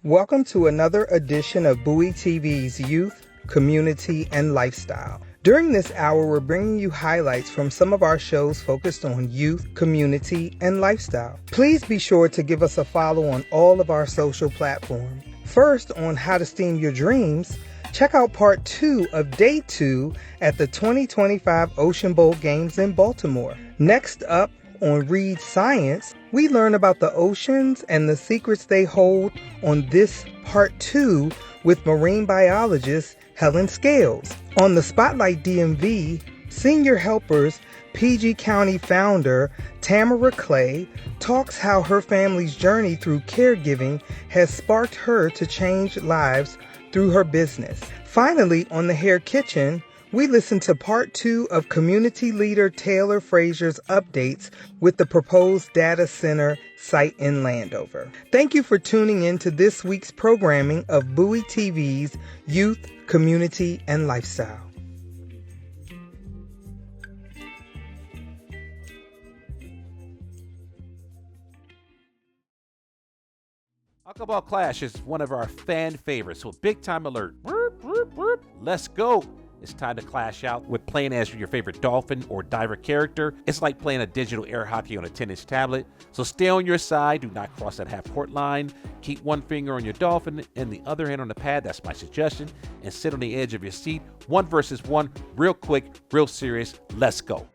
Welcome to another edition of Bowie TV's Youth, Community, and Lifestyle. During this hour, we're bringing you highlights from some of our shows focused on youth, community, and lifestyle. Please be sure to give us a follow on all of our social platforms. First, on How to Steam Your Dreams, check out part 2 of day 2 at the 2025 Ocean Bowl Games in Baltimore. Next up, on Read Science, we learn about the oceans and the secrets they hold on this part 2 with marine biologist Helen Scales. On the Spotlight DMV, Senior Helpers PG County founder Tamara Clay talks how her family's journey through caregiving has sparked her to change lives through her business. Finally, on the Hair Kytchen, we listen to part 2 of community leader Taylor Frazier's updates with the proposed data center site in Landover. Thank you for tuning in to this week's programming of Bowie TV's Youth, Community, and Lifestyle. Knuckleball Clash is one of our fan favorites, so big time alert. Whoop, whoop, whoop. Let's go. It's time to clash out with playing as your favorite dolphin or diver character. It's like playing a digital air hockey on a 10-inch tablet. So stay on your side. Do not cross that half-court line. Keep one finger on your dolphin and the other hand on the pad. That's my suggestion. And sit on the edge of your seat. 1 versus 1. Real quick, real serious. Let's go.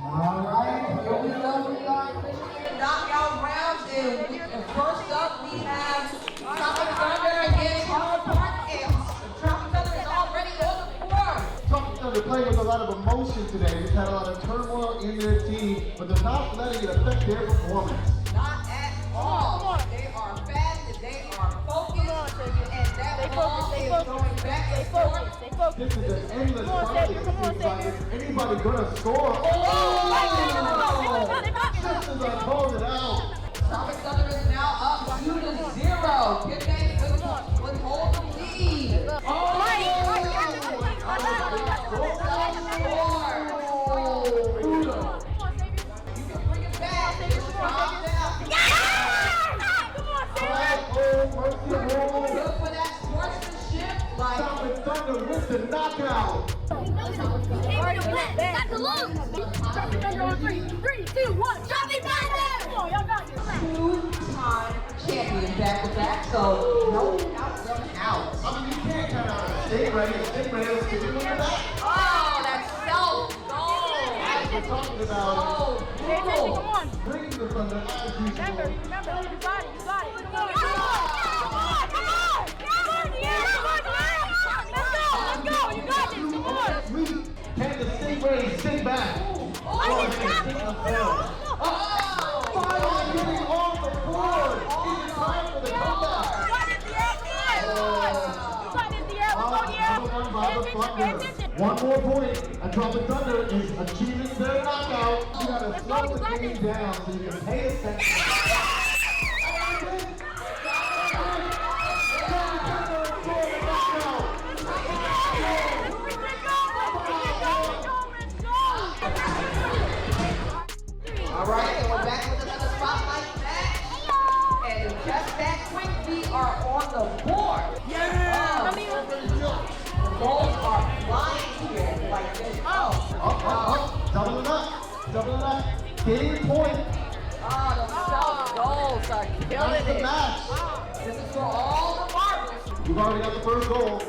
All right, here we go. We are officially knockout rounds. And first up, we have Tropic Thunder against Hard Park Ants. Tropic Thunder is already on the board. Tropic Thunder playing with a lot of emotion today. They've had a lot of turmoil in their team, but they're not letting it affect their performance. Not at all. They are fast and they are focused. And that ball is going back and forth. This is an endless fight. Is anybody gonna score? Just as I called it out. Tropic Thunder is now up 2-0. Good day would hold the lead. You can bring it back. Calm down. Good for that sportsmanship. Tropic Thunder with the knockout. Got to lose. Tropic Thunder on 3, 2, 1. Tropic Thunder! Come on, y'all got this. Two-time champion back-to-back, so no out. I mean, you can't count out a state ready. State ready. Let's get it in the back. Oh, that's self-goal. We're talking about Come on. bringing the Thunder as usual. Remember, you got it. Come on. Come on. Let's go. You got this. Come on. Can the state ready sit back? Finally getting on the board. Is it time for the comeback? One more point, and Tropic Thunder is achieving their knockout. You gotta slow the game down so you can pay attention. All right, and we're back with another Spotlight match. And just that quick, we are on the board. The balls are flying here like this. Up. Double it up. Getting your point. The self-goals are killing That's the it. match. This is for all the marbles. You've already got the first goal.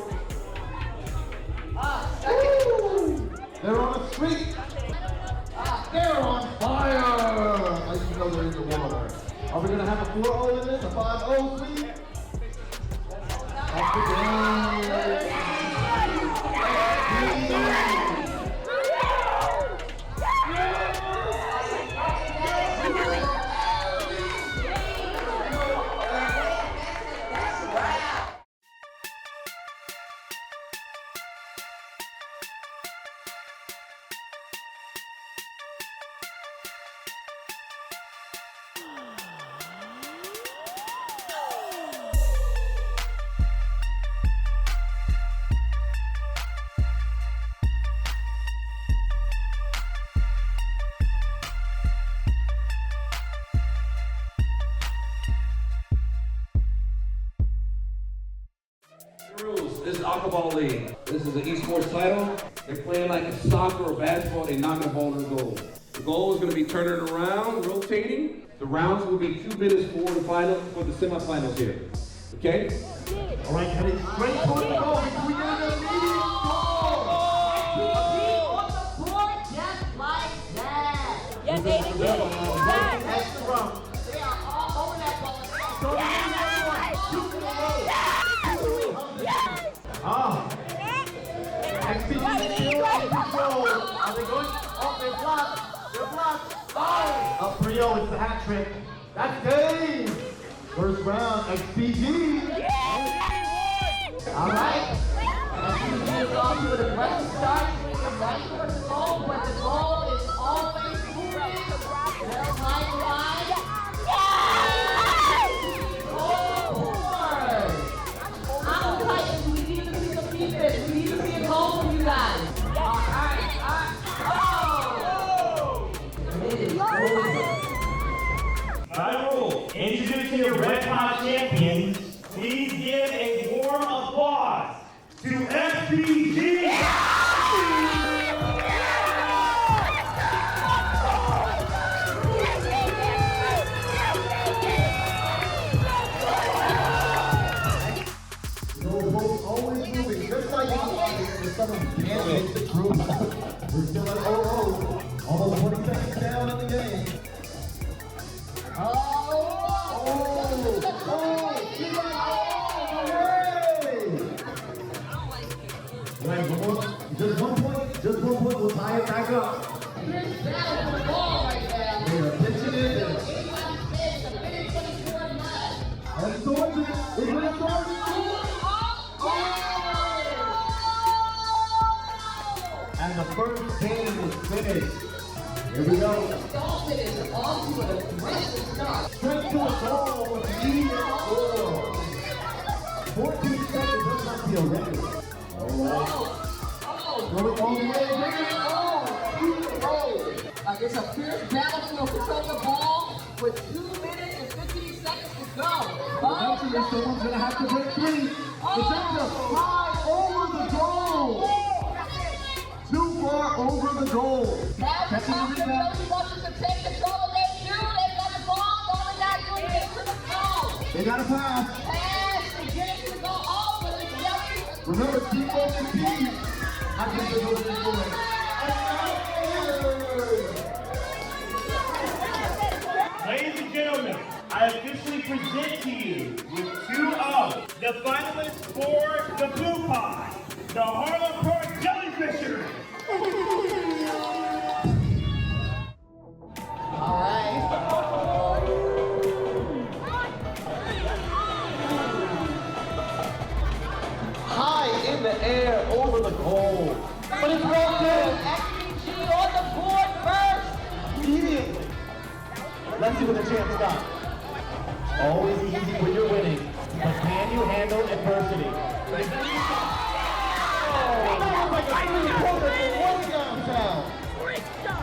Second. They're on a streak. They're on fire. How you know they're in the water? Are we gonna have a 4-0 in this? A 5-0 lead? That's the game. Girls, this is Alcohol League. This is an esports title. They're playing like a soccer or basketball. They knock a ball to the goal. The goal is going to be turning around, rotating. The rounds will be 2 minutes for the final, for the semifinals here. Okay? All right, heading straight towards the goal. Can we get an immediate goal? On the board just like that. Yes, they did. Yes. Extra round. They are all over that ball. XPG still in control. Are they going? Oh, they're blocked. They're blocked. Oh! Up 3-0, it's the hat trick. That's game. First round, XPG. All right. XPG is off to an aggressive start. Swinging right towards the goal, but the goal is always moving. They're right line. I'm tight. We need to see some defense. We need to see a goal from you guys. All right. It is over. By rule, introducing your Red Hot champions, please give a warm applause to FPG! Always moving, just like someone can't make the group. We're still at 0-0. Almost 20 seconds down in the game. Right, just one point will tie it back up. Here's battle for the ball right now. They are pitching it. And towards it. It's going to start. And the first game is finished. Here we go. Dalton is off to an aggressive start. Straight to a goal with immediate score. 14 seconds, that's not feel ready. Going all the way, bring it on. It's a fierce battle to control the ball with 2 minutes and 15 seconds to go. Eventually, someone's going to have to break free. It's up to fly over the goal. Too far over the goal. Now the Falcons really want to take control. They do. They've got the ball. All they got to do is get to the goal. They got a pass. Pass to get it to go over the jelly. Remember, teamwork is key. I think they're going to do it. Ladies and gentlemen, I officially present to you with 2 of the finalists for the Blue Pie, the Harlem Park Jellyfishers. All right. High in the air over the goal. But it's broken. XPG on the board first. Immediately. Let's see what the champs got. Always easy when you're winning. But can you handle adversity?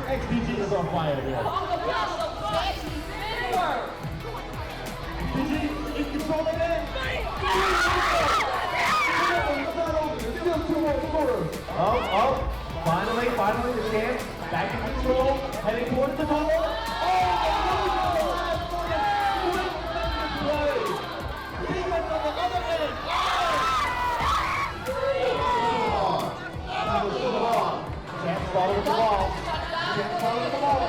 XPG is on fire here. Talk about some fancy footwork. XPG in control of it. It's still 2 more quarters. Oh, finally the champs back in control, heading towards the goal. Follow the ball. Follow the ball.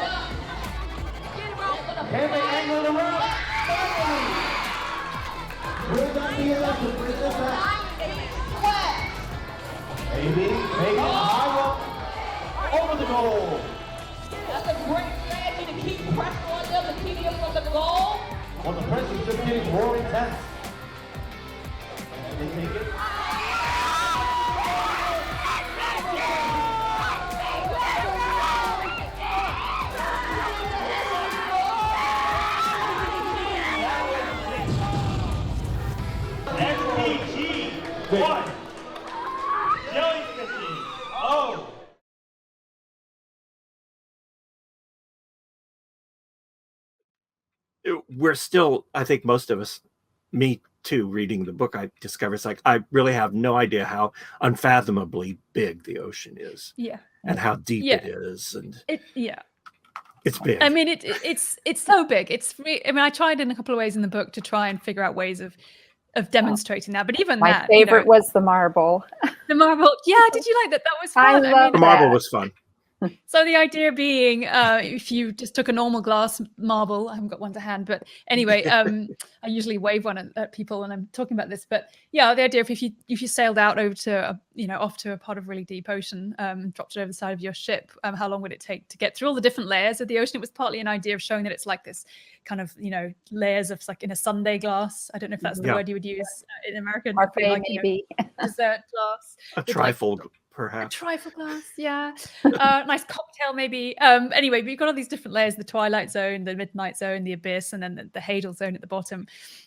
Can they angle it around? Bring that to your left. Bring this back. Maybe high up. Over the goal. That's a great strategy to keep pressure on them to keep them from the goal. Well, the pressure's just getting more intense. And they take it. FPG 1, Jellyfishing 0. We're still, I think most of us, me too, reading the book, I discovered it's like I really have no idea how unfathomably big the ocean is. Yeah. And how deep it is, and it's big. I mean, it's so big. I mean, I tried in a couple of ways in the book to try and figure out ways of demonstrating that, but even my favorite was the marble. The marble, yeah. Did you like that? That was fun. I love the marble was fun. So the idea being, if you just took a normal glass marble, I haven't got one to hand, but anyway, I usually wave one at people when I'm talking about this. But yeah, the idea if you sailed out over to off to a part of really deep ocean, dropped it over the side of your ship, how long would it take to get through all the different layers of the ocean? It was partly an idea of showing that it's like this kind of layers of like in a sundae glass. I don't know if that's the word you would use in American. Parfait, maybe. Dessert glass. A trifle. Perhaps. A trifle glass, yeah. Nice cocktail, maybe. Anyway, but you've got all these different layers: the twilight zone, the midnight zone, the abyss, and then the Hadal zone at the bottom.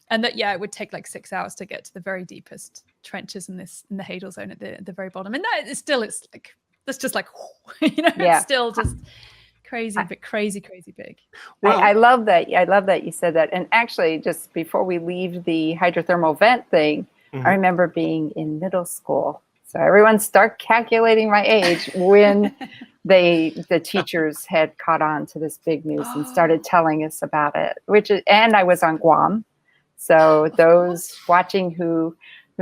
And that, it would take like 6 hours to get to the very deepest trenches in the Hadal zone at the very bottom. And that is still, it's like that's just like, it's still just crazy, but crazy big. Well, I love that. I love that you said that. And actually, just before we leave the hydrothermal vent thing, I remember being in middle school. So everyone start calculating my age when the teachers had caught on to this big news and started telling us about it. And I was on Guam. So those watching who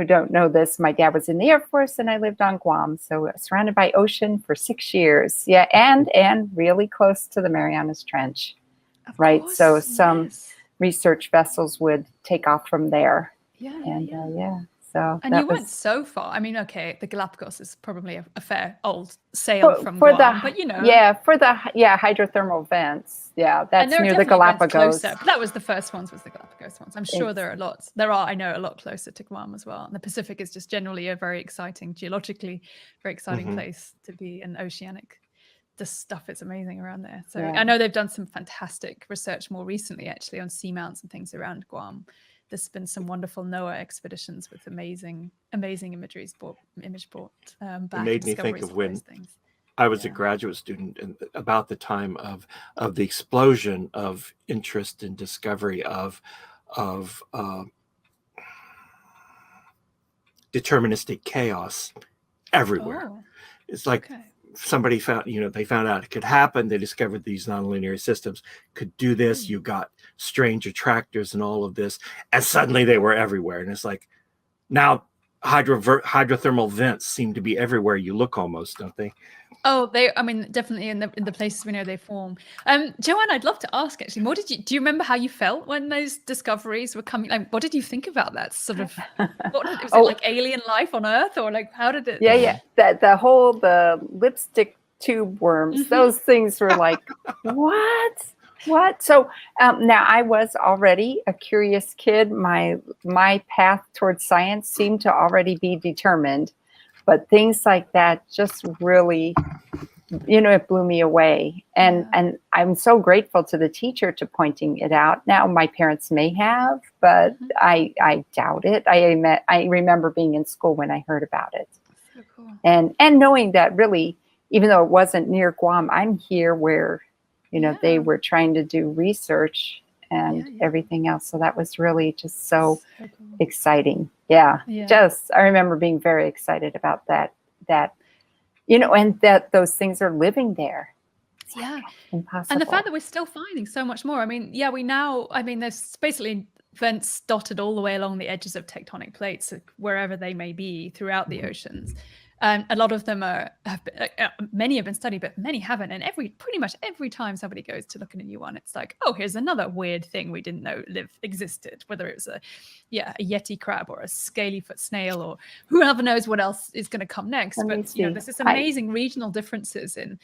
don't know this, my dad was in the Air Force and I lived on Guam. So surrounded by ocean for 6 years. Yeah, and really close to the Marianas Trench. Right. So some research vessels would take off from there. So and you went so far. I mean, okay, the Galapagos is probably a fair old sail from Guam, but for the hydrothermal vents, that's near the Galapagos. But that was the first ones, was the Galapagos ones. I'm sure there are lots. I know, a lot closer to Guam as well. And the Pacific is just generally a very exciting, geologically very exciting place to be, and oceanic. The stuff is amazing around there. So I know they've done some fantastic research more recently, actually, on seamounts and things around Guam. There's been some wonderful NOAA expeditions with amazing image brought back. It made me think of when I was a graduate student, and about the time of the explosion of interest and discovery of deterministic chaos everywhere. It's like somebody found, they found out it could happen. They discovered these nonlinear systems could do this. You got strange attractors and all of this, and suddenly they were everywhere. And it's like, now hydrothermal vents seem to be everywhere you look, almost, don't they? Oh, definitely in the places we know they form. Joanne, I'd love to ask, actually, do you remember how you felt when those discoveries were coming? Like, what did you think about that sort of, was it like alien life on Earth, or like, how did it? Yeah. The lipstick tube worms, those things were like, what? So now I was already a curious kid. My path towards science seemed to already be determined. But things like that just really, it blew me away. And I'm so grateful to the teacher to pointing it out. Now, my parents may have, but I doubt it. I remember being in school when I heard about it. So cool. And knowing that really, even though it wasn't near Guam, I'm here where, they were trying to do research and everything else. So that was really just so cool. Exciting. I remember being very excited about that, and that those things are living there. It's impossible. And the fact that we're still finding so much more. I mean, there's basically vents dotted all the way along the edges of tectonic plates, wherever they may be throughout the oceans. And a lot of them many have been studied, but many haven't. And pretty much every time somebody goes to look at a new one, it's like, oh, here's another weird thing we didn't know existed, whether it was a Yeti crab or a scaly-foot snail, or whoever knows what else is going to come next. But there's this amazing regional differences in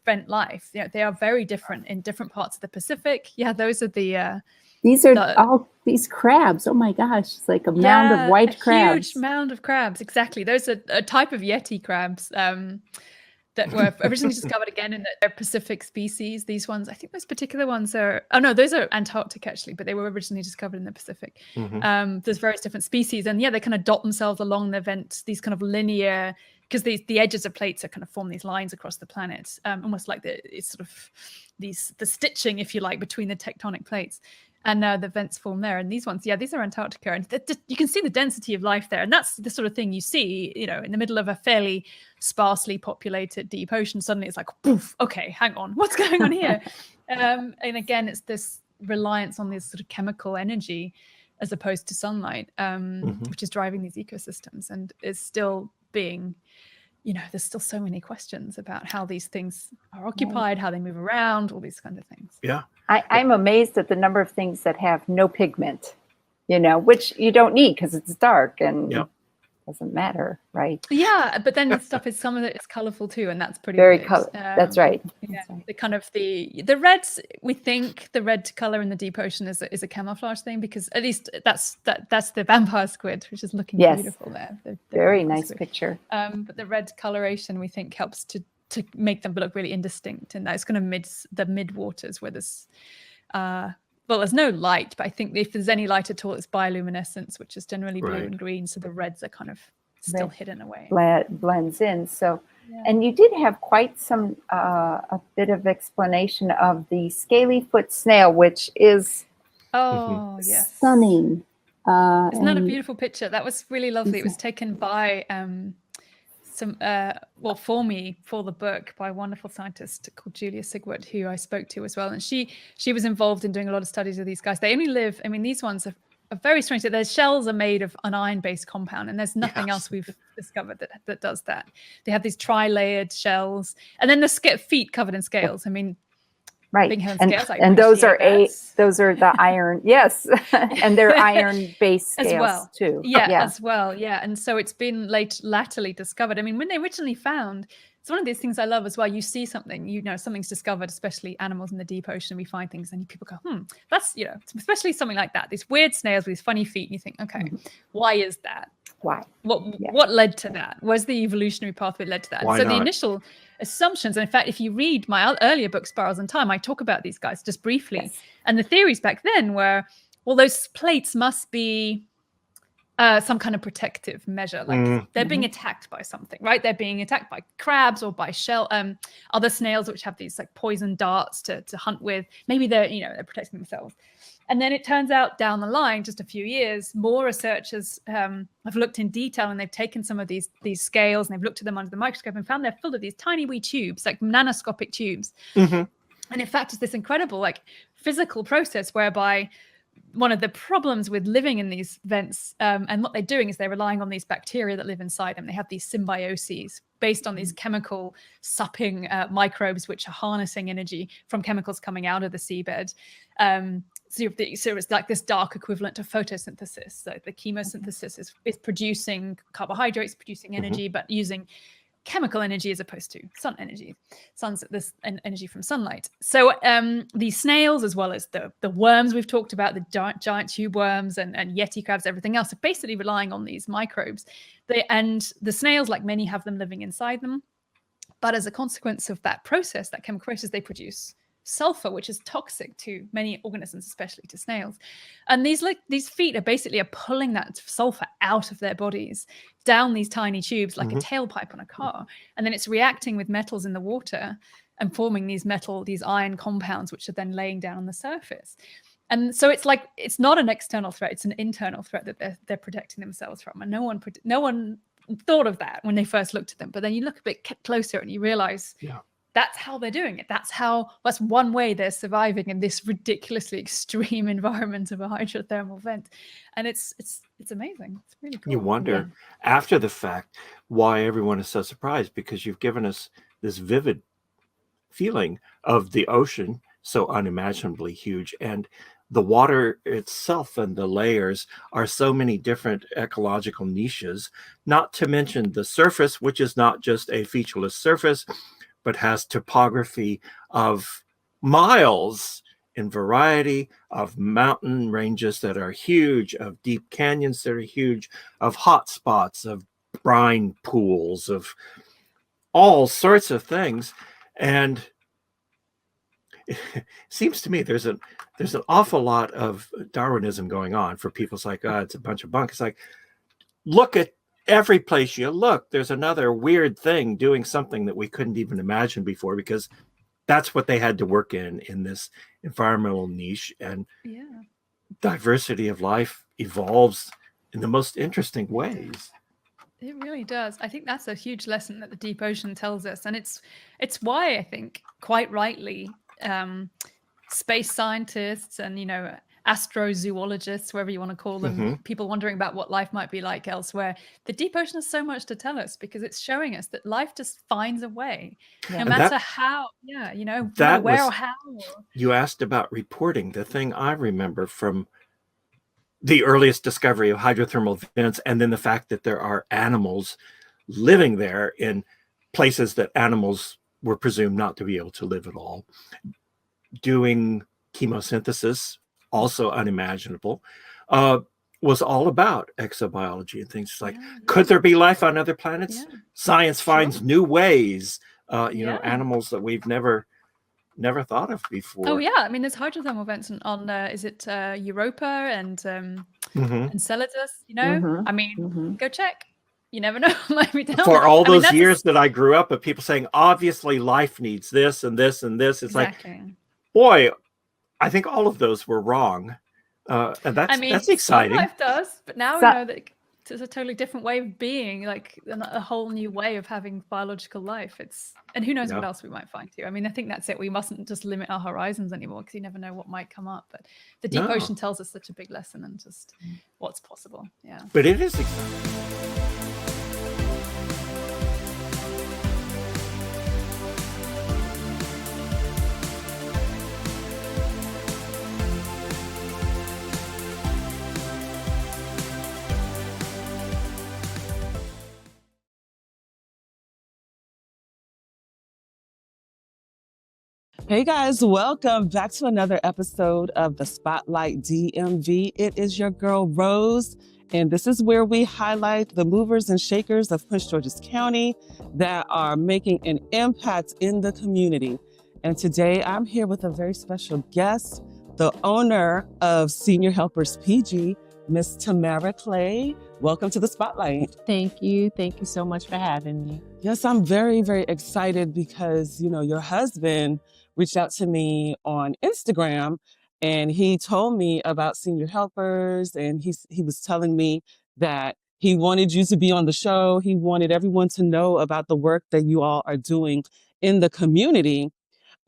vent life. They are very different in different parts of the Pacific. Those are these are all these crabs. Oh my gosh, it's like a mound of white crabs. Huge mound of crabs, exactly. Those are a type of Yeti crabs that were originally discovered again in their Pacific species. These ones, I think those particular ones those are Antarctic actually, but they were originally discovered in the Pacific. There's various different species, and they kind of dot themselves along the vent, these kind of linear, because the edges of plates are kind of form these lines across the planet, almost like it's sort of the stitching, if you like, between the tectonic plates. And the vents form there. And these ones, these are Antarctica. And you can see the density of life there. And that's the sort of thing you see, in the middle of a fairly sparsely populated deep ocean. Suddenly it's like, poof, okay, hang on, what's going on here? And again, it's this reliance on this sort of chemical energy as opposed to sunlight, which is driving these ecosystems, and is still being, there's still so many questions about how these things are occupied, how they move around, all these kinds of things. Yeah. I'm amazed at the number of things that have no pigment, which you don't need because it's dark and doesn't matter, right? Yeah, but then some of it is colorful too, and that's pretty very good. colorful. That's right. Yeah, the kind of the reds. We think the red color in the deep ocean is a camouflage thing, because at least that's the vampire squid, which is looking beautiful there. The very nice picture. But the red coloration we think helps to make them look really indistinct, and that's kind of the mid waters where there's there's no light, but I think if there's any light at all, it's bioluminescence, which is generally blue and green. So the reds are kind of still hidden away. Blends in. So, and you did have quite some, a bit of explanation of the scaly foot snail, which is stunning. Isn't that a beautiful picture? That was really lovely. It was taken by for the book by a wonderful scientist called Julia Sigwart, who I spoke to as well. And she was involved in doing a lot of studies of these guys. They only live, these ones are very strange. Their shells are made of an iron-based compound, and there's nothing else we've discovered that does that. They have these tri-layered shells, and then the feet covered in scales. Right, and those are the iron, and they're iron-based scales as well too. As well, and so it's been latterly discovered. when they originally found, it's one of these things I love as well. You see something, something's discovered, especially animals in the deep ocean. We find things, and people go, that's especially something like that. These weird snails with these funny feet, and you think, okay, why is that? Why? What led to that? Where's the evolutionary pathway led to that? Why so not? The initial assumptions, and in fact, if you read my earlier book, Spirals in Time, I talk about these guys just briefly. And the theories back then were, well, those plates must be some kind of protective measure, like they're being attacked by something, right? They're being attacked by crabs or by other snails, which have these like poison darts to hunt with. Maybe they're protecting themselves. And then it turns out down the line, just a few years, more researchers have looked in detail, and they've taken some of these scales and they've looked at them under the microscope and found they're full of these tiny wee tubes, like nanoscopic tubes. And in fact, it's this incredible physical process whereby one of the problems with living in these vents, and what they're doing is they're relying on these bacteria that live inside them. They have these symbioses based on these chemical supping microbes, which are harnessing energy from chemicals coming out of the seabed. So it's like this dark equivalent to photosynthesis. So the chemosynthesis is producing carbohydrates, producing energy, but using chemical energy as opposed to sun energy. This energy from sunlight. So these snails, as well as the worms we've talked about, the giant tube worms and yeti crabs, everything else, are basically relying on these microbes. And the snails, like many, have them living inside them. But as a consequence of that process, that chemical process, they produce sulfur, which is toxic to many organisms, especially to snails. And these feet are pulling that sulfur out of their bodies down these tiny tubes like a tailpipe on a car. And then it's reacting with metals in the water and forming these iron compounds, which are then laying down on the surface. And so it's not an external threat, it's an internal threat that they're protecting themselves from. And no one thought of that when they first looked at them. But then you look a bit closer and you realize that's how they're doing it. That's one way they're surviving in this ridiculously extreme environment of a hydrothermal vent. And it's amazing. It's really cool. You wonder after the fact why everyone is so surprised, because you've given us this vivid feeling of the ocean, so unimaginably huge, and the water itself and the layers are so many different ecological niches, not to mention the surface, which is not just a featureless surface, but has topography of miles in variety, of mountain ranges that are huge, of deep canyons that are huge, of hot spots, of brine pools, of all sorts of things. And it seems to me there's an awful lot of Darwinism going on for people. It's like, it's a bunch of bunk. It's like, look at every place you look, there's another weird thing doing something that we couldn't even imagine before, because that's what they had to work in this environmental niche. And diversity of life evolves in the most interesting ways. It really does. I think that's a huge lesson that the deep ocean tells us, and it's why I think, quite rightly, space scientists and astrozoologists, whatever you want to call them, people wondering about what life might be like elsewhere. The deep ocean has so much to tell us because it's showing us that life just finds a way, no matter how. No matter where or how. You asked about reporting. The thing I remember from the earliest discovery of hydrothermal vents, and then the fact that there are animals living there in places that animals were presumed not to be able to live at all, doing chemosynthesis, also unimaginable, was all about exobiology and things like, could there be life on other planets? Science finds new ways, animals that we've never thought of before. Oh yeah, I mean, there's hydrothermal vents on is it Europa and Enceladus? I mean, go check. You never know. For all those years that I grew up of people saying, obviously life needs this and this and this, it's like, boy, I think all of those were wrong. And that's exciting. Life does, but now we know that it's a totally different way of being, like a whole new way of having biological life. And who knows what else we might find too. I mean, I think that's it. We mustn't just limit our horizons anymore because you never know what might come up. But the deep ocean tells us such a big lesson and just what's possible. Yeah. But it is exciting. Hey guys, welcome back to another episode of the Spotlight DMV. It is your girl Rose, and this is where we highlight the movers and shakers of Prince George's County that are making an impact in the community. And today I'm here with a very special guest, the owner of Senior Helpers PG, Miss Tamara Clay. Welcome to the Spotlight. Thank you. Thank you so much for having me. Yes, I'm very, very excited because, your husband reached out to me on Instagram and he told me about Senior Helpers, and he was telling me that he wanted you to be on the show. He wanted everyone to know about the work that you all are doing in the community.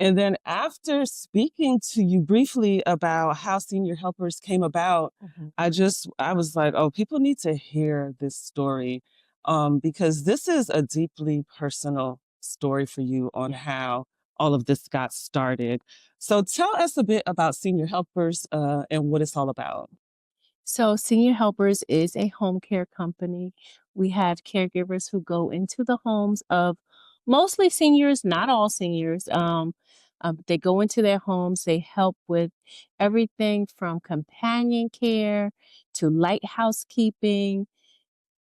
And then after speaking to you briefly about how Senior Helpers came about, I was like, oh, people need to hear this story because this is a deeply personal story for you on how all of this got started. So tell us a bit about Senior Helpers and what it's all about. So Senior Helpers is a home care company. We have caregivers who go into the homes of mostly seniors, not all seniors. They go into their homes. They help with everything from companion care to light housekeeping,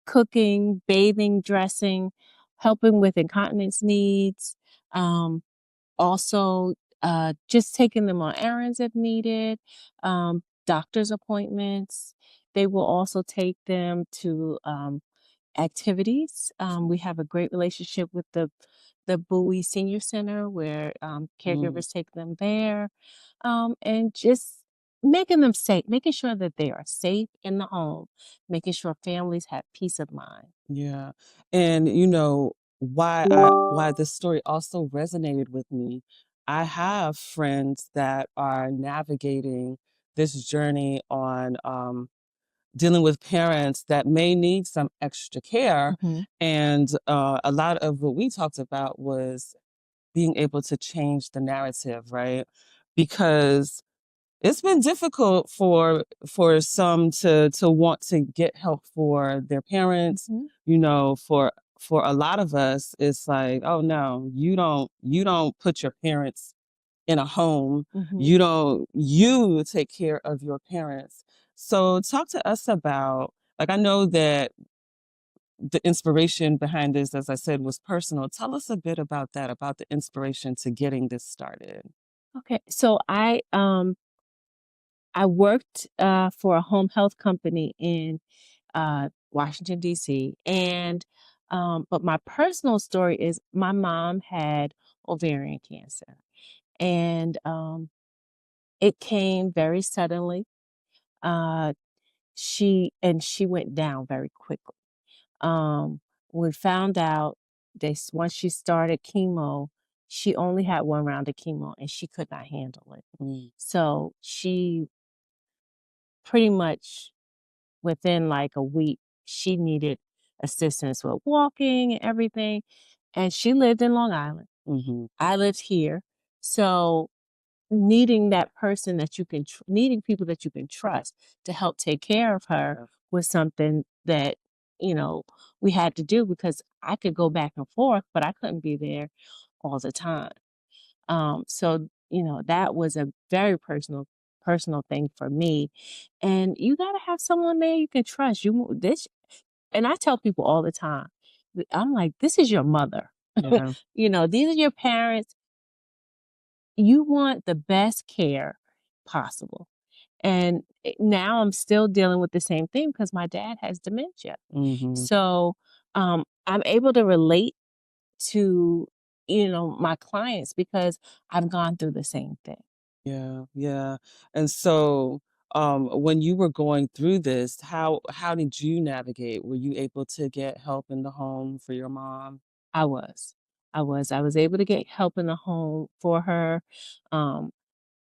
cooking, bathing, dressing, helping with incontinence needs. Also, just taking them on errands if needed, doctor's appointments. They will also take them to activities. We have a great relationship with the Bowie Senior Center where caregivers take them there, and just making them safe, making sure that they are safe in the home, making sure families have peace of mind. Yeah. And why this story also resonated with me. I have friends that are navigating this journey on dealing with parents that may need some extra care. And a lot of what we talked about was being able to change the narrative, right? Because it's been difficult for some to want to get help for their parents. For a lot of us, it's like, oh no, you don't put your parents in a home. You take care of your parents. So talk to us about, I know that the inspiration behind this, as I said, was personal. Tell us a bit about that, about the inspiration to getting this started. Okay, so I worked for a home health company in Washington, D.C. And but my personal story is my mom had ovarian cancer. And it came very suddenly. Uh, she went down very quickly. We found out once she started chemo, she only had 1 round of chemo and she could not handle it. So she pretty much within like a week, she needed assistance with walking and everything. And she lived in Long Island. I lived here. So needing that person that you can, needing people that you can trust to help take care of her was something that, we had to do because I could go back and forth, but I couldn't be there all the time. So, that was a very personal thing for me. And you got to have someone there you can trust. And I tell people all the time, I'm like, this is your mother. Yeah. These are your parents. You want the best care possible. And now I'm still dealing with the same thing because my dad has dementia. So I'm able to relate to, my clients because I've gone through the same thing. Yeah, yeah. And so, when you were going through this, how did you navigate? Were you able to get help in the home for your mom? I was. I was able to get help in the home for her.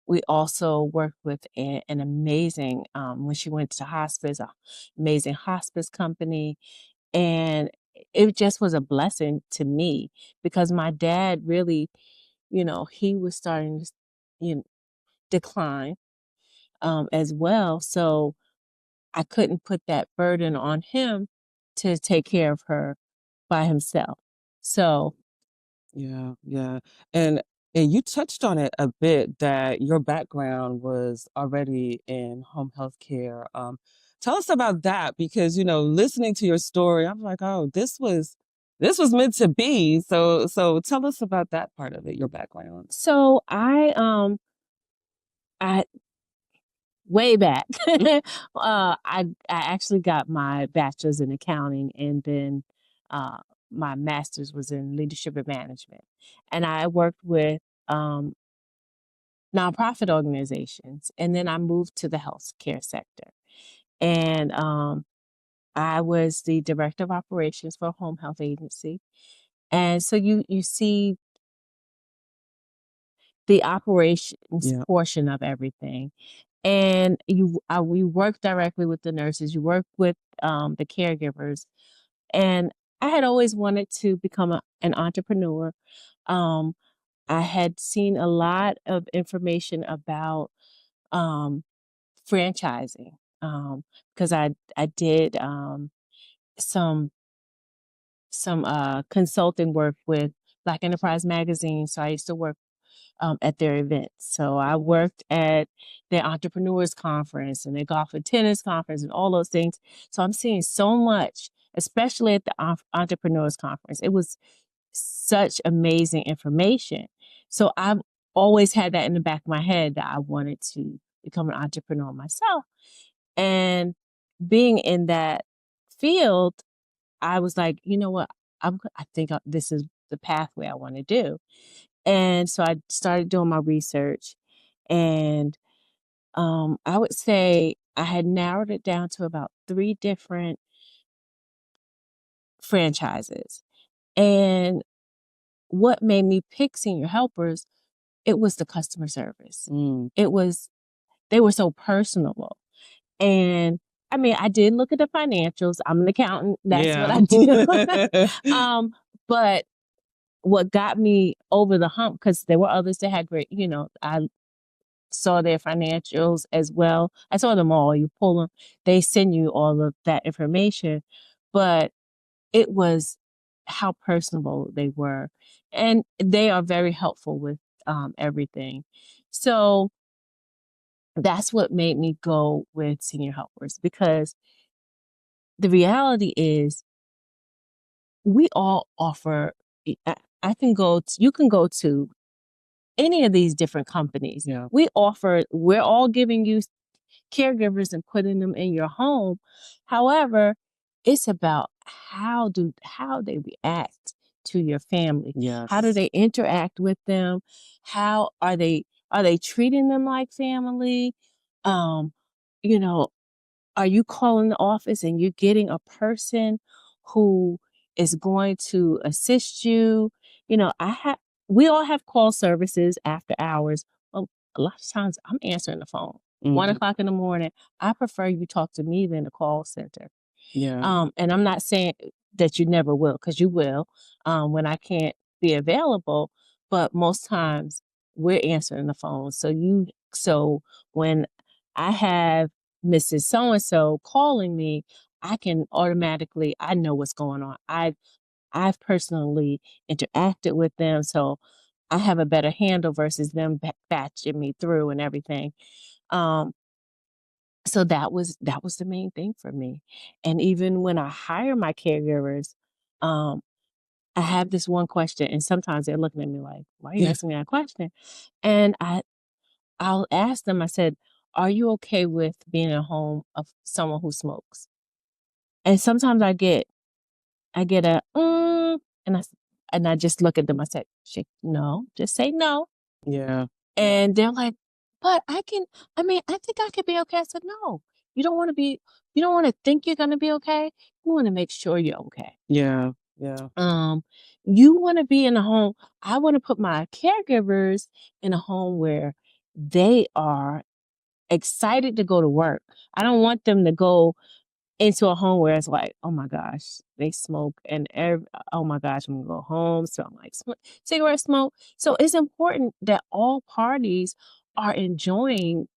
We also worked with an amazing, when she went to hospice, a amazing hospice company. And it just was a blessing to me because my dad really, he was starting to, decline, as well. So I couldn't put that burden on him to take care of her by himself. So Yeah, yeah. And you touched on it a bit that your background was already in home health care. Tell us about that because, listening to your story, I'm like, oh, this was meant to be. So tell us about that part of it, your background. So I way back, I actually got my bachelor's in accounting and then my master's was in leadership and management. And I worked with nonprofit organizations, and then I moved to the healthcare sector. And I was the director of operations for a home health agency. And so you see the operations Yeah. portion of everything. And we work directly with the nurses, you work with the caregivers. And I had always wanted to become an entrepreneur. Um, I had seen a lot of information about franchising because I did some consulting work with Black Enterprise Magazine. So I used to work at their events. So I worked at their entrepreneurs conference and their golf and tennis conference and all those things. So I'm seeing so much, especially at the entrepreneurs conference. It was such amazing information. So I've always had that in the back of my head that I wanted to become an entrepreneur myself. And being in that field, I was like, you know what? I think this is the pathway I want to do. And so I started doing my research, and I would say I had narrowed it down to about 3 different franchises. And what made me pick Senior Helpers, it was the customer service. They were so personable. And I mean, I did look at the financials. I'm an accountant. That's what I do. But what got me over the hump, because there were others that had great, I saw their financials as well. I saw them all. You pull them, they send you all of that information. But it was how personable they were. And they are very helpful with everything. So that's what made me go with Senior Helpers, because the reality is we all offer, I can go to, you can go to any of these different companies. Yeah. We're all giving you caregivers and putting them in your home. However, it's about how they react to your family. Yes. How do they interact with them? How are they treating them like family? you know, are you calling the office and you're getting a person who is going to assist you? You know, we all have call services after hours. Well, a lot of times I'm answering the phone. 1 o'clock in the morning. I prefer you talk to me than the call center. Yeah. And I'm not saying that you never will, because you will, when I can't be available, but most times we're answering the phone. So when I have Mrs. So and so calling me, I can automatically, I know what's going on. I've personally interacted with them, so I have a better handle versus them batching me through and everything. Um, so that was the main thing for me. And even when I hire my caregivers, um, I have this one question, and sometimes they're looking at me like, "Why are you Yeah. asking me that question?" And I'll ask them. I said, "Are you okay with being in a home of someone who smokes?" And sometimes I get a and I just look at them. I said, "No, just say no." Yeah. And they're like, "But I mean, I think I could be okay." I said, "No, you don't want to be, you don't want to think you're going to be okay. You want to make sure you're okay. Yeah. Yeah. You want to be in a home. I want to put my caregivers in a home where they are excited to go to work. I don't want them to go into a home where it's like, oh my gosh, they smoke and oh my gosh, I'm gonna go home. So I'm like, cigarette smoke. So it's important that all parties are enjoying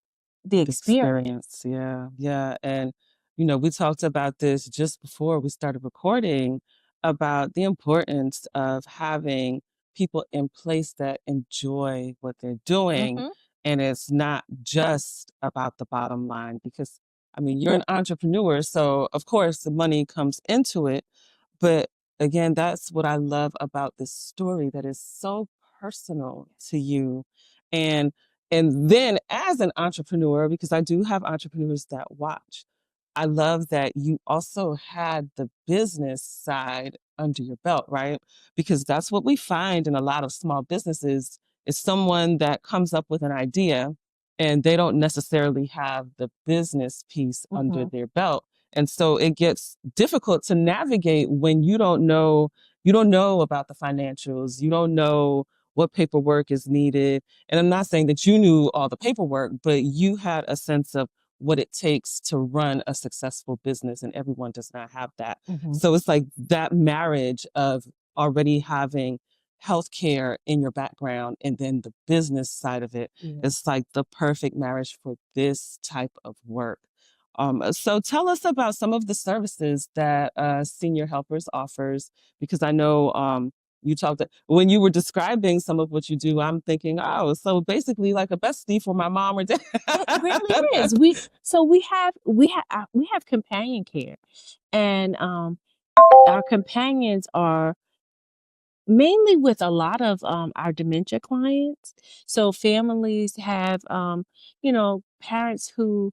the experience. Yeah, yeah. And, we talked about this just before we started recording about the importance of having people in place that enjoy what they're doing. Mhm. And it's not just about the bottom line because, you're an entrepreneur. So, of course, the money comes into it. But again, that's what I love about this story that is so personal to you. And and then as an entrepreneur, because I do have entrepreneurs that watch, I love that you also had the business side under your belt, right? Because that's what we find in a lot of small businesses is someone that comes up with an idea and they don't necessarily have the business piece under Mhm. their belt. And so it gets difficult to navigate when you don't know about the financials, you don't know what paperwork is needed. And I'm not saying that you knew all the paperwork, but you had a sense of what it takes to run a successful business, and everyone does not have that. Mhm. So it's like that marriage of already having healthcare in your background and then the business side of it. Yeah. It's like the perfect marriage for this type of work. So tell us about some of the services that Senior Helpers offers, because I know you talked when you were describing some of what you do. I'm thinking, oh, so basically like a bestie for my mom or dad. It really is. We have companion care, and our companions are mainly with a lot of our dementia clients. So families have parents who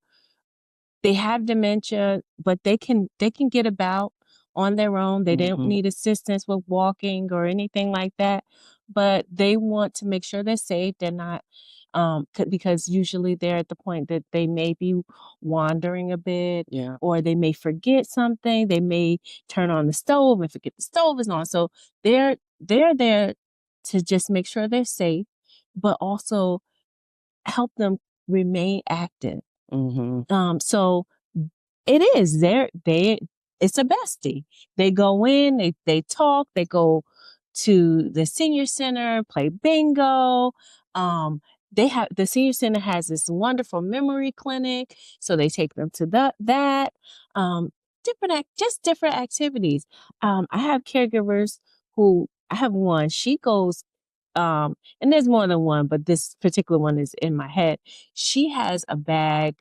they have dementia, but they can get about on their own. They don't Mhm. need assistance with walking or anything like that, but they want to make sure they're safe. They're not because usually they're at the point that they may be wandering a bit, Yeah. or they may forget something. They may turn on the stove and forget the stove is on. So they're there to just make sure they're safe, but also help them remain active. Mhm. So it is it's a bestie. They go in, they talk, they go to the senior center, play bingo. The senior center has this wonderful memory clinic, so they take them to that. Just different activities. I have caregivers who I have one. She goes, and there's more than one, but this particular one is in my head. She has a bag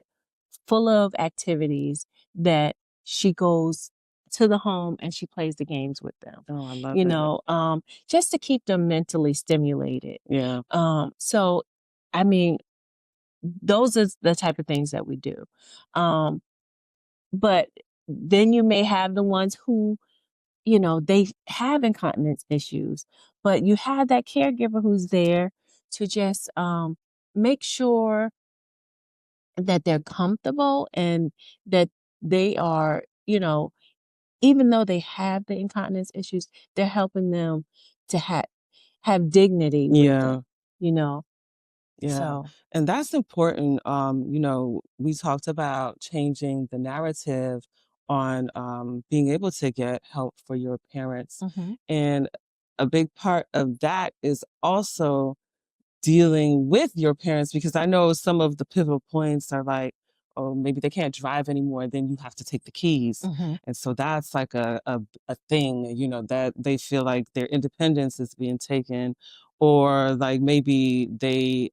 full of activities that she goes to the home and she plays the games with them. Oh, I love it. Just to keep them mentally stimulated. Yeah. So I mean, those are the type of things that we do. But then you may have the ones who, they have incontinence issues, but you have that caregiver who's there to just make sure that they're comfortable and that they are, even though they have the incontinence issues, they're helping them to have dignity with Yeah. it, you know. Yeah. So And that's important. We talked about changing the narrative on being able to get help for your parents. mhm. And a big part of that is also dealing with your parents, because I know some of the pivotal points are like, oh, maybe they can't drive anymore, then you have to take the keys. Mhm. And so that's like a thing, that they feel like their independence is being taken, or like maybe they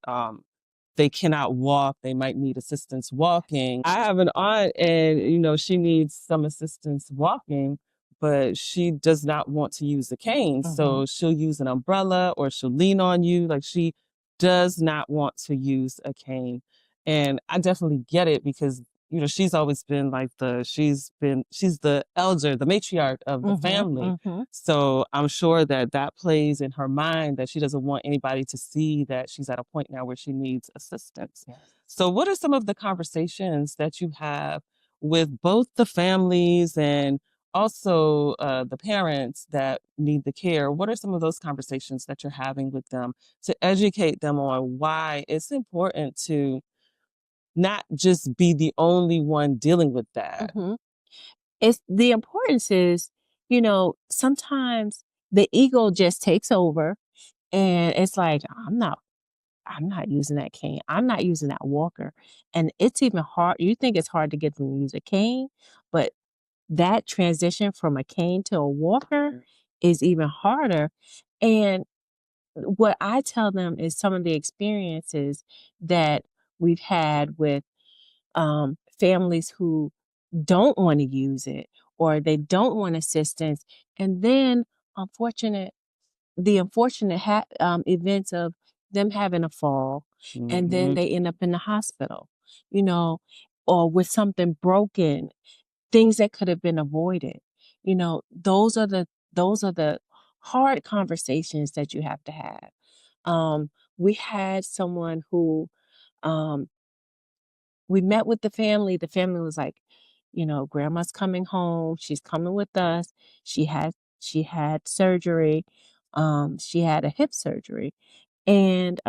cannot walk, they might need assistance walking. I have an aunt and she needs some assistance walking, but she does not want to use a cane. Mhm. So she'll use an umbrella or she'll lean on you. Like, she does not want to use a cane. And I definitely get it, because she's always been like she's the elder, the matriarch of the Mhm. family. Mhm. So I'm sure that plays in her mind, that she doesn't want anybody to see that she's at a point now where she needs assistance. Yes. So what are some of the conversations that you have with both the families and also the parents that need the care? What are some of those conversations that you're having with them to educate them on why it's important to not just be the only one dealing with that? Mhm. It's the importance is, sometimes the ego just takes over and it's like, I'm not using that cane. I'm not using that walker. And it's even hard. You think it's hard to get them to use a cane, but that transition from a cane to a walker is even harder. And what I tell them is some of the experiences that we've had with families who don't want to use it or they don't want assistance. And then unfortunate the unfortunate events of them having a fall and then Mhm. they end up in the hospital, you know, or with something broken, things that could have been avoided. Those are the hard conversations that you have to have. We had someone who um, we met with the family. The family was like, grandma's coming home. She's coming with us. She had surgery. She had a hip surgery. And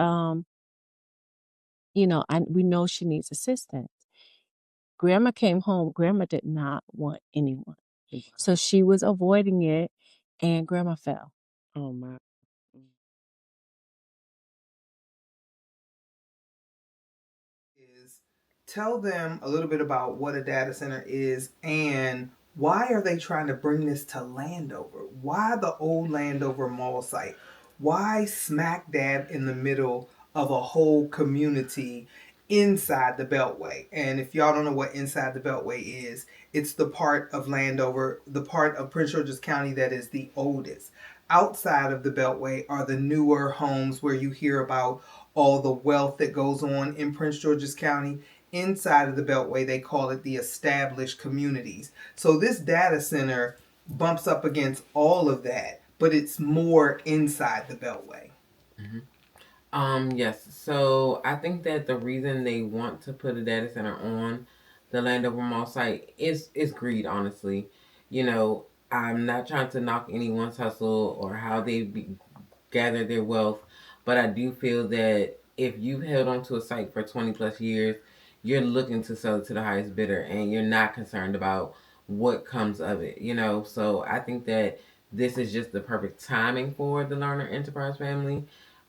we know she needs assistance. Grandma came home. Grandma did not want anyone. So she was avoiding it and grandma fell. Oh my. Is tell them a little bit about what a data center is and why are they trying to bring this to Landover? Why the old Landover mall site? Why smack dab in the middle of a whole community inside the Beltway? And if y'all don't know what inside the Beltway is, it's the part of Landover, the part of Prince George's County that is the oldest. Outside of the Beltway are the newer homes where you hear about all the wealth that goes on in Prince George's County. Inside of the Beltway, they call it the established communities. So this data center bumps up against all of that, but it's more inside the Beltway. Yes. So I think that the reason they want to put a data center on the Landover Mall site is greed. Honestly, I'm not trying to knock anyone's hustle or how they gather their wealth, but I do feel that if you've held onto a site for 20 plus years, you're looking to sell it to the highest bidder, and you're not concerned about what comes of it. So I think that this is just the perfect timing for the Lerner Enterprise family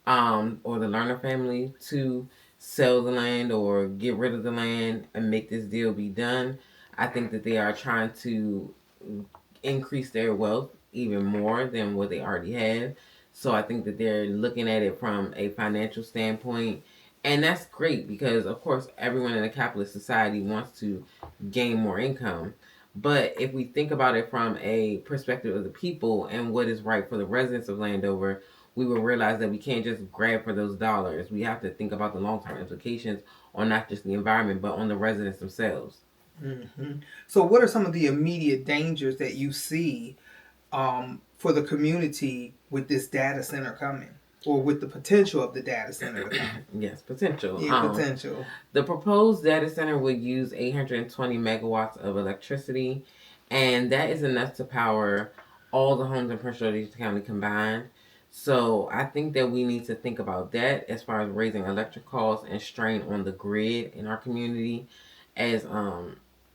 or the Lerner family to sell the land or get rid of the land and make this deal be done. I think that they are trying to increase their wealth even more than what they already have. So I think that they're looking at it from a financial standpoint. And that's great because, of course, everyone in a capitalist society wants to gain more income. But if we think about it from a perspective of the people and what is right for the residents of Landover, we will realize that we can't just grab for those dollars. We have to think about the long term implications on not just the environment, but on the residents themselves. Mm-hmm. So, what are some of the immediate dangers that you see for the community with this data center coming? or with the potential of the data center to come? Yes, potential. Yeah, potential. The proposed data center would use 820 megawatts of electricity, and that is enough to power all the homes in Prince George's County combined. So I think that we need to think about that as far as raising electric costs and strain on the grid in our community, as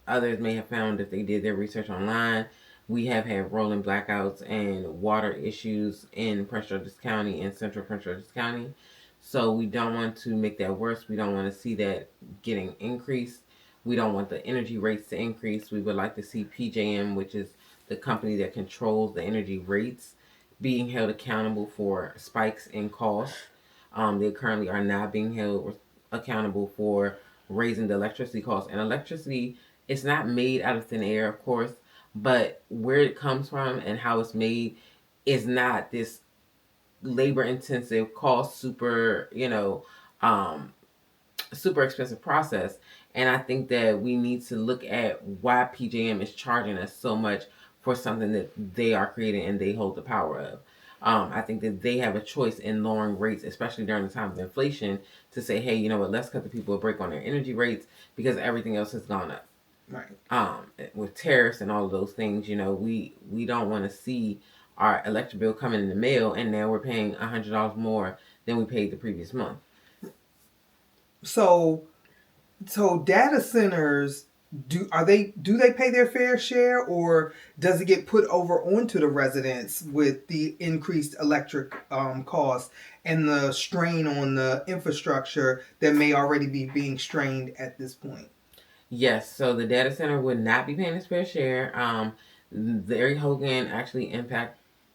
others may have found if they did their research online. We have had rolling blackouts and water issues in Prince George's County and central Prince George's County. So we don't want to make that worse. We don't want to see that getting increased. We don't want the energy rates to increase. We would like to see PJM, which is the company that controls the energy rates, being held accountable for spikes in costs. They currently are not being held accountable for raising the electricity costs. And electricity, it's not made out of thin air, of course, but where it comes from and how it's made is not this labor intensive, cost super, super expensive process. And I think that we need to look at why PJM is charging us so much for something that they are creating and they hold the power of. I think that they have a choice in lowering rates, especially during the time of inflation, to say, hey, you know what, let's cut the people a break on their energy rates because everything else has gone up. Right. With tariffs and all of those things, we don't want to see our electric bill coming in the mail and now we're paying $100 more than we paid the previous month. So data centers, do they pay their fair share, or does it get put over onto the residents with the increased electric costs and the strain on the infrastructure that may already be being strained at this point? Yes, so the data center would not be paying its fair share. Larry Hogan actually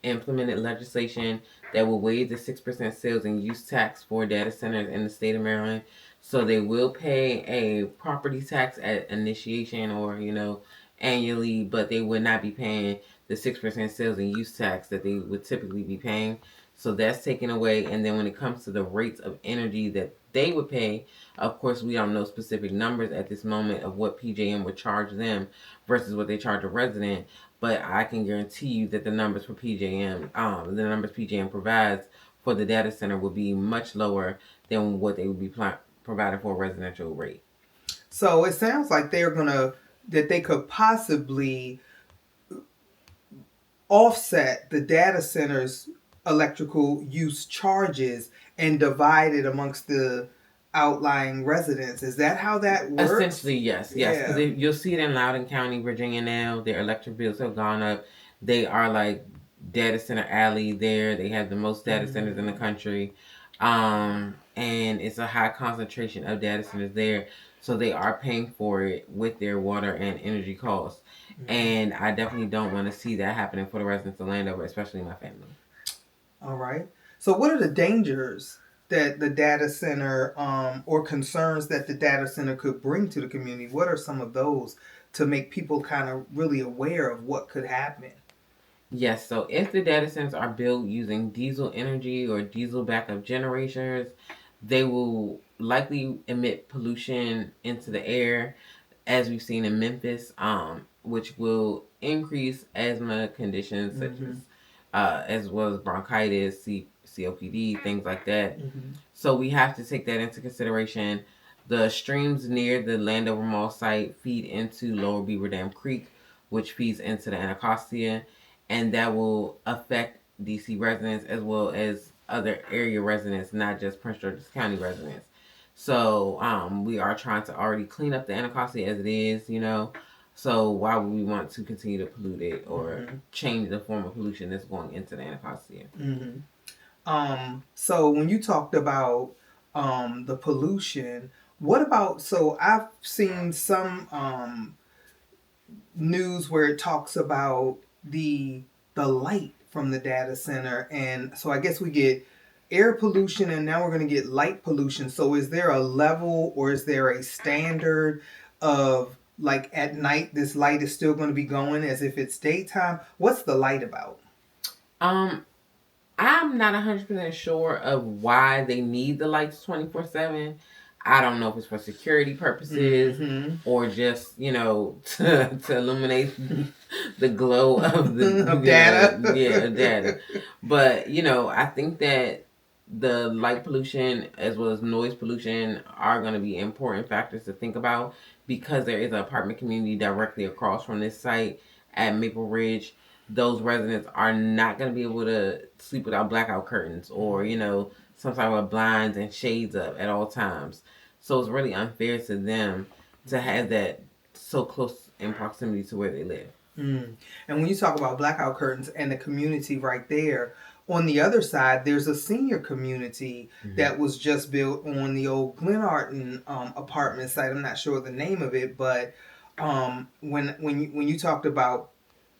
implemented legislation that will waive the 6% sales and use tax for data centers in the state of Maryland. So they will pay a property tax at initiation or, annually, but they would not be paying the 6% sales and use tax that they would typically be paying. So that's taken away. And then when it comes to the rates of energy that they would pay, of course, we don't know specific numbers at this moment of what PJM would charge them versus what they charge a resident. But I can guarantee you that the numbers for PJM, the numbers PJM provides for the data center will be much lower than what they would be providing for a residential rate. So it sounds like that they could possibly offset the data center's electrical use charges and divide it amongst the outlying residents. Is that how that works? Essentially, yes. Because you'll see it in Loudoun County, Virginia now. Their electric bills have gone up. They are like data center alley there. They have the most data centers in the country. And it's a high concentration of data centers there. So they are paying for it with their water and energy costs. And I definitely don't want to see that happening for the residents of Landover, especially my family. All right. So what are the dangers that the data center or concerns that the data center could bring to the community? What are some of those to make people kind of really aware of what could happen? Yes, so if the data centers are built using diesel energy or diesel backup generators, they will likely emit pollution into the air, as we've seen in Memphis, which will increase asthma conditions such as well as bronchitis, COPD, things like that. So we have to take that into consideration. The streams near the Landover Mall site feed into Lower Beaver Dam Creek, which feeds into the Anacostia, and that will affect DC residents as well as other area residents, not just Prince George's County residents. So we are trying to already clean up the Anacostia as it is, So why would we want to continue to pollute it or change the form of pollution that's going into the Anacostia? So when you talked about the pollution, what about, so I've seen some news where it talks about the light from the data center, and so I guess we get air pollution and now we're going to get light pollution. So is there a level or is there a standard of, like, at night this light is still going to be going as if it's daytime? What's the light about? I'm not 100% sure of why they need the lights 24/7. I don't know if it's for security purposes or just, to illuminate the glow of the data. Data. But, I think that the light pollution as well as noise pollution are going to be important factors to think about because there is an apartment community directly across from this site at Maple Ridge. Those residents are not going to be able to sleep without blackout curtains or, some type of blinds and shades up at all times. So it's really unfair to them to have that so close in proximity to where they live. And when you talk about blackout curtains and the community right there, on the other side, there's a senior community that was just built on the old Glenarton apartment site. I'm not sure the name of it, but when you talked about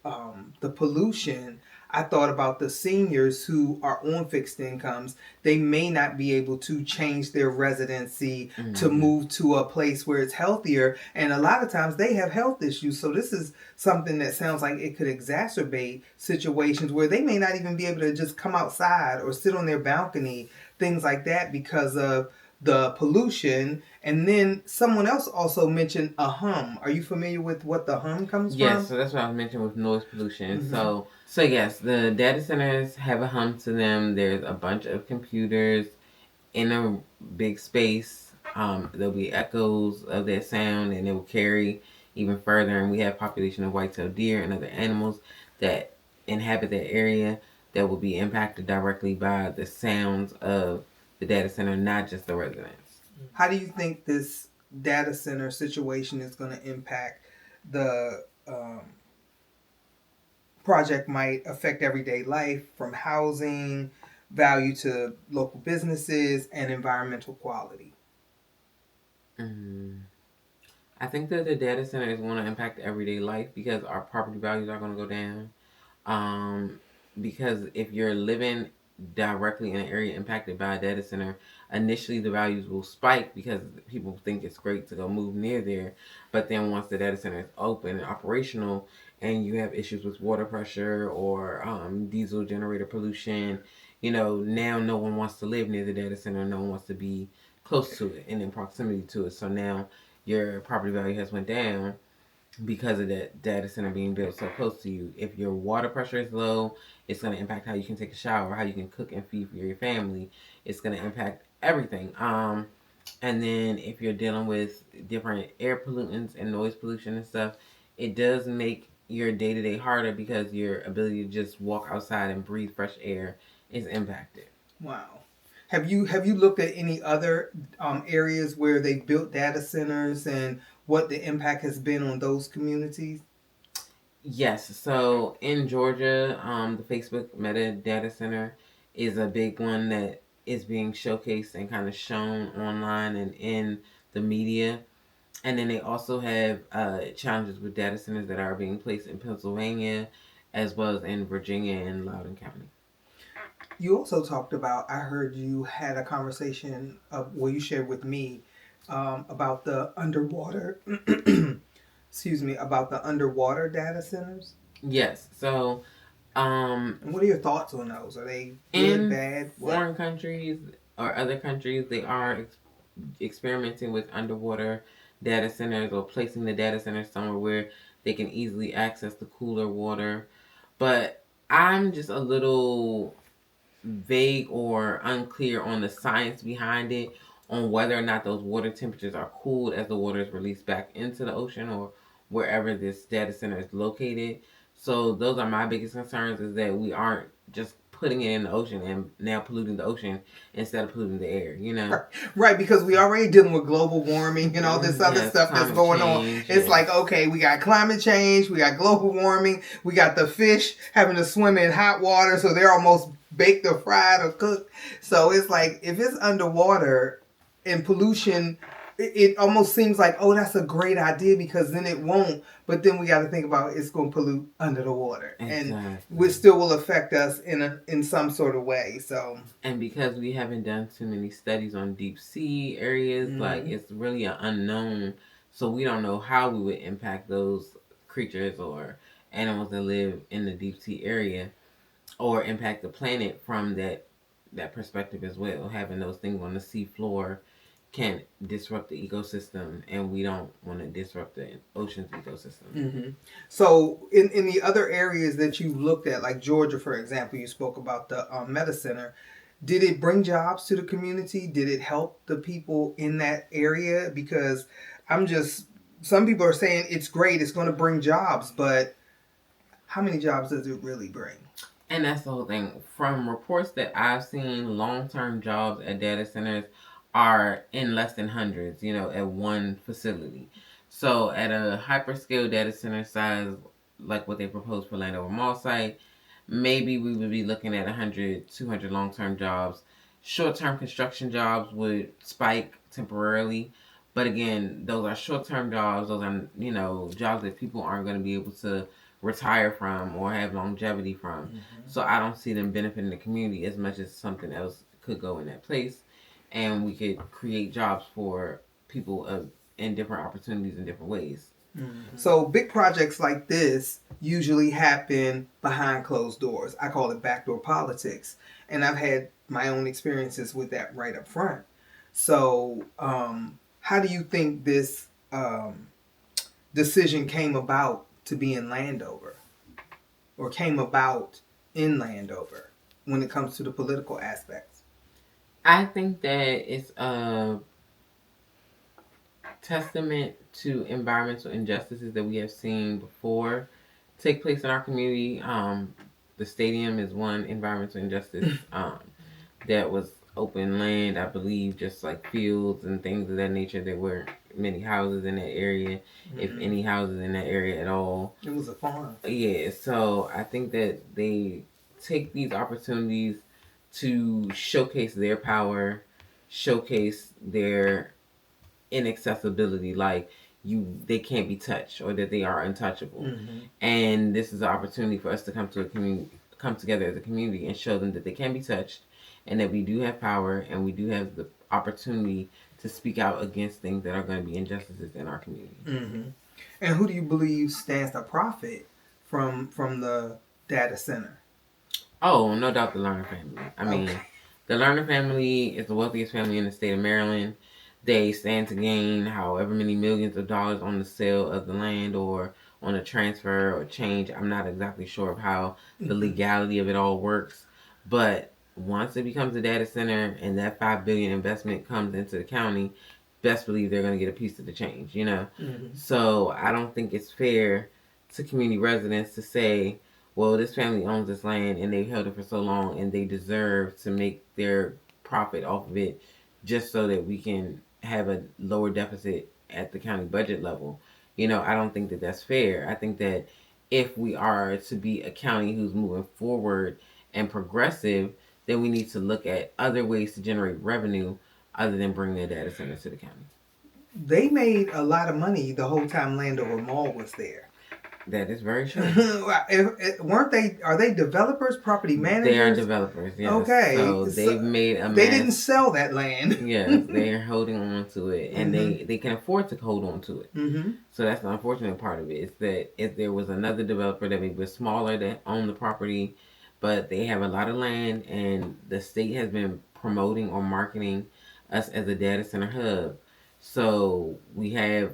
the pollution, I thought about the seniors who are on fixed incomes. They may not be able to change their residency to move to a place where it's healthier. And a lot of times they have health issues. So this is something that sounds like it could exacerbate situations where they may not even be able to just come outside or sit on their balcony, things like that because of the pollution. And then someone else also mentioned a hum. Are you familiar with what the hum comes from? Yes, so that's what I was mentioning with noise pollution. So yes, the data centers have a hum to them. There's a bunch of computers in a big space. There'll be echoes of that sound and it will carry even further. And we have population of white-tailed deer and other animals that inhabit that area that will be impacted directly by the sounds of the data center, not just the residents. How do you think this data center situation is going to impact the project might affect everyday life, from housing, value to local businesses, and environmental quality? I think that the data center is going to impact everyday life because our property values are going to go down. Because if you're living directly in an area impacted by a data center, initially the values will spike because people think it's great to go move near there. But then once the data center is open and operational and you have issues with water pressure or diesel generator pollution, now no one wants to live near the data center. No one wants to be close to it and in proximity to it. So now your property value has went down because of that data center being built so close to you. If your water pressure is low, it's going to impact how you can take a shower, how you can cook and feed for your family. It's going to impact everything. And then if you're dealing with different air pollutants and noise pollution and stuff, it does make your day-to-day harder because your ability to just walk outside and breathe fresh air is impacted. Wow. Have you looked at any other areas where they built data centers and what the impact has been on those communities? Yes. So in Georgia, the Facebook Meta Data Center is a big one that is being showcased and kind of shown online and in the media. And then they also have challenges with data centers that are being placed in Pennsylvania as well as in Virginia and Loudoun County. You also talked about, I heard you had a conversation, you shared with me about the underwater, about the underwater data centers. Yes. So, and what are your thoughts on those? Are they good, bad? Foreign countries or other countries, they are experimenting with underwater data centers or placing the data centers somewhere where they can easily access the cooler water. But I'm just a little vague or unclear on the science behind it, on whether or not those water temperatures are cooled as the water is released back into the ocean or wherever this data center is located. So those are my biggest concerns, is that we aren't just putting it in the ocean and now polluting the ocean instead of polluting the air, Right, because we already dealing with global warming and all this other stuff that's going on. It's like, okay, we got climate change, we got global warming, we got the fish having to swim in hot water, so they're almost baked or fried or cooked. So it's like, if it's underwater and pollution, it almost seems like, oh, that's a great idea because then it won't. But then we got to think about it's going to pollute under the water, and it still will affect us in some sort of way. So, and because we haven't done too many studies on deep sea areas, like it's really an unknown. So we don't know how we would impact those creatures or animals that live in the deep sea area, or impact the planet from that perspective as well. Having those things on the sea floor can disrupt the ecosystem, and we don't want to disrupt the ocean's ecosystem. So in the other areas that you looked at, like Georgia, for example, you spoke about the Meta Center. Did it bring jobs to the community? Did it help the people in that area? Because some people are saying it's great, it's going to bring jobs, but how many jobs does it really bring? And that's the whole thing. From reports that I've seen, long-term jobs at data centers are in less than hundreds, at one facility. So at a hyperscale data center size, like what they proposed for Landover Mall site, maybe we would be looking at 100, 200 long-term jobs. Short-term construction jobs would spike temporarily. But again, those are short-term jobs. Those are, jobs that people aren't going to be able to retire from or have longevity from. Mm-hmm. So I don't see them benefiting the community as much as something else could go in that place. And we could create jobs for people in different opportunities in different ways. Mm-hmm. So big projects like this usually happen behind closed doors. I call it backdoor politics. And I've had my own experiences with that right up front. So how do you think this decision came about to be in Landover, or came about in Landover when it comes to the political aspects? I think that it's a testament to environmental injustices that we have seen before take place in our community. The stadium is one environmental injustice that was open land, I believe, just like fields and things of that nature. There weren't many houses in that area, if any houses in that area at all. It was a farm. Yeah, so I think that they take these opportunities to showcase their power, showcase their inaccessibility, like they can't be touched or that they are untouchable. Mm-hmm. And this is an opportunity for us to come together as a community and show them that they can be touched, and that we do have power, and we do have the opportunity to speak out against things that are going to be injustices in our community. Mm-hmm. And who do you believe stands to profit from the data center? Oh, no doubt the Lerner family. I mean, the Lerner family is the wealthiest family in the state of Maryland. They stand to gain however many millions of dollars on the sale of the land or on a transfer or change. I'm not exactly sure of how the legality of it all works, but once it becomes a data center and that $5 billion investment comes into the county, best believe they're going to get a piece of the change, Mm-hmm. So I don't think it's fair to community residents to say, well, this family owns this land and they've held it for so long and they deserve to make their profit off of it just so that we can have a lower deficit at the county budget level. I don't think that that's fair. I think that if we are to be a county who's moving forward and progressive, then we need to look at other ways to generate revenue other than bringing a data center to the county. They made a lot of money the whole time Landover Mall was there. That is very true. Weren't they? Are they developers, property managers? They are developers. Yes. Okay. So they've made a. They didn't sell that land. Yes, they are holding on to it, and they can afford to hold on to it. Mm-hmm. So that's the unfortunate part of it. Is that if there was another developer that maybe was smaller that owned the property, but they have a lot of land, and the state has been promoting or marketing us as a data center hub. So we have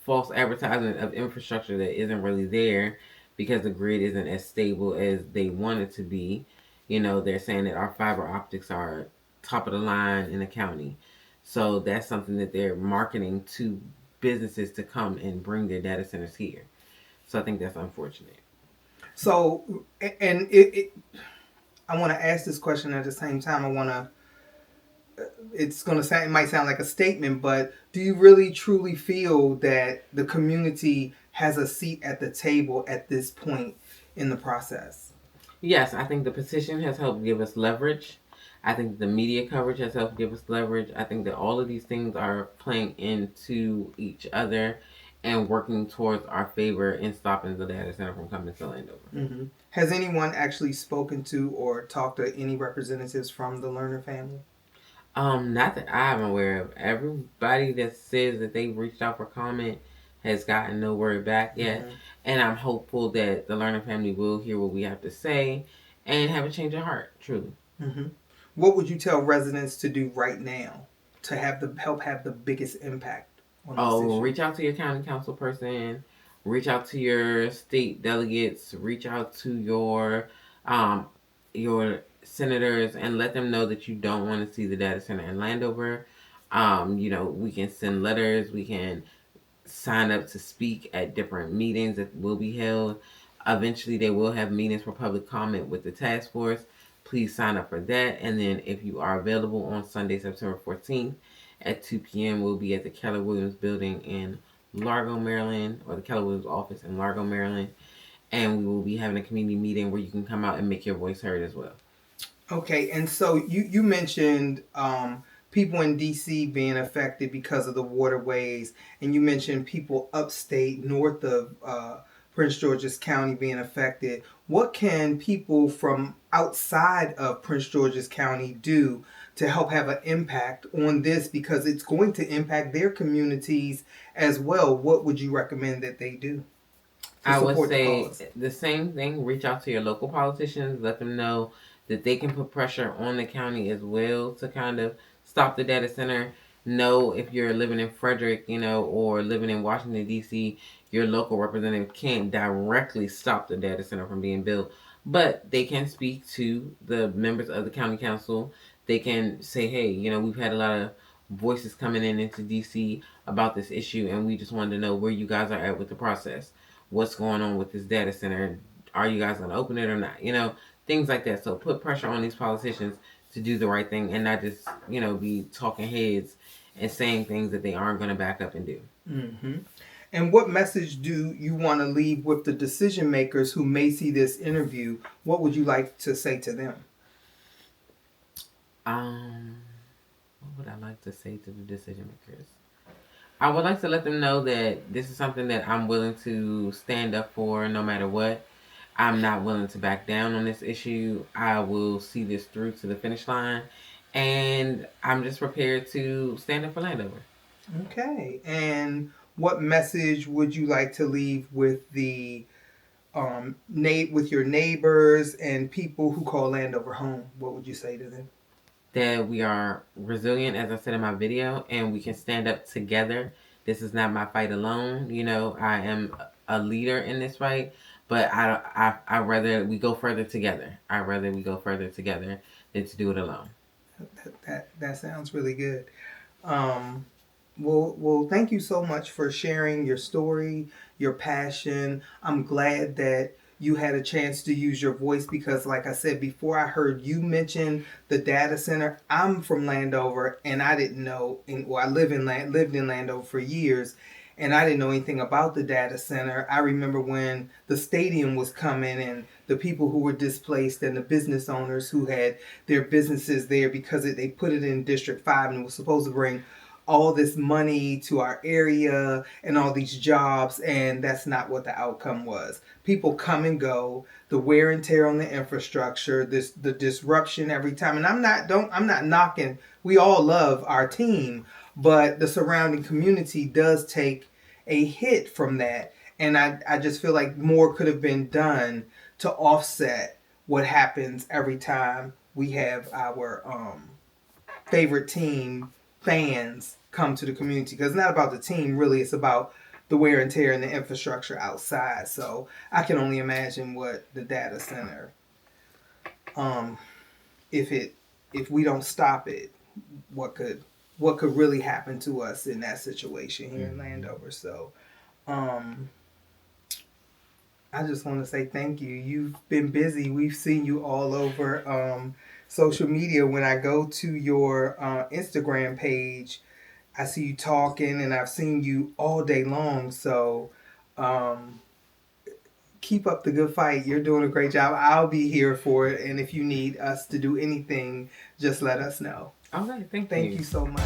false advertisement of infrastructure that isn't really there because the grid isn't as stable as they want it to be. They're saying that our fiber optics are top of the line in the county. So that's something that they're marketing to businesses to come and bring their data centers here. So I think that's unfortunate. So, and I want to ask this question at the same time. It might sound like a statement, but do you really truly feel that the community has a seat at the table at this point in the process? Yes, I think the petition has helped give us leverage. I think the media coverage has helped give us leverage. I think that all of these things are playing into each other and working towards our favor in stopping the data center from coming to Landover. Mm-hmm. Has anyone actually spoken to or talked to any representatives from the Lerner family? Not that I'm aware of. Everybody that says that they reached out for comment has gotten no word back yet. Mm-hmm. And I'm hopeful that the Lerner family will hear what we have to say and have a change of heart, truly. Mm-hmm. What would you tell residents to do right now to help have the biggest impact on this issue? Reach out to your county council person, reach out to your state delegates, reach out to your senators and let them know that you don't want to see the data center in Landover. We can send letters, we can sign up to speak at different meetings that will be held. Eventually, they will have meetings for public comment with the task force. Please sign up for that. And then, if you are available on Sunday, September 14th at 2 p.m., we'll be at the Keller Williams building in Largo, Maryland, or the Keller Williams office in Largo, Maryland. And we will be having a community meeting where you can come out and make your voice heard as well. Okay, and so you mentioned people in DC being affected because of the waterways, and you mentioned people upstate north of Prince George's County being affected. What can people from outside of Prince George's County do to help have an impact on this, because it's going to impact their communities as well? What would you recommend that they do? I would say the same thing. Reach out to your local politicians. Let them know that they can put pressure on the county as well to kind of stop the data center. Know if you're living in Frederick, or living in Washington, D.C., your local representative can't directly stop the data center from being built, but they can speak to the members of the county council. They can say, hey, we've had a lot of voices coming into D.C. about this issue, and we just wanted to know where you guys are at with the process. What's going on with this data center? Are you guys going to open it or not? Things like that. So put pressure on these politicians to do the right thing and not just, be talking heads and saying things that they aren't going to back up and do. Mm-hmm. And what message do you want to leave with the decision makers who may see this interview? What would you like to say to them? What would I like to say to the decision makers? I would like to let them know that this is something that I'm willing to stand up for no matter what. I'm not willing to back down on this issue. I will see this through to the finish line. And I'm just prepared to stand up for Landover. Okay. And what message would you like to leave with the with your neighbors and people who call Landover home? What would you say to them? That we are resilient, as I said in my video, and we can stand up together. This is not my fight alone. I am a leader in this fight, but I rather we go further together. I'd rather we go further together than to do it alone. That sounds really good. Well, thank you so much for sharing your story, your passion. I'm glad that you had a chance to use your voice, because like I said before, I heard you mention the data center. I'm from Landover, and I didn't know, I lived in Landover for years, and I didn't know anything about the data center. I remember when the stadium was coming and the people who were displaced and the business owners who had their businesses there because they put it in District 5 and it was supposed to bring all this money to our area and all these jobs, and that's not what the outcome was. People come and go, the wear and tear on the infrastructure, the disruption every time. And I'm not knocking. We all love our team, but the surrounding community does take a hit from that. And I just feel like more could have been done to offset what happens every time we have our favorite team fans come to the community, because it's not about the team really, it's about the wear and tear and the infrastructure outside. So I can only imagine what the data center, if we don't stop it, what could really happen to us in that situation here in Landover. So I just want to say thank you. You've been busy. We've seen you all over social media. When I go to your Instagram page, I see you talking, and I've seen you all day long. So keep up the good fight. You're doing a great job. I'll be here for it. And if you need us to do anything, just let us know. Okay, thank you. Thank you so much.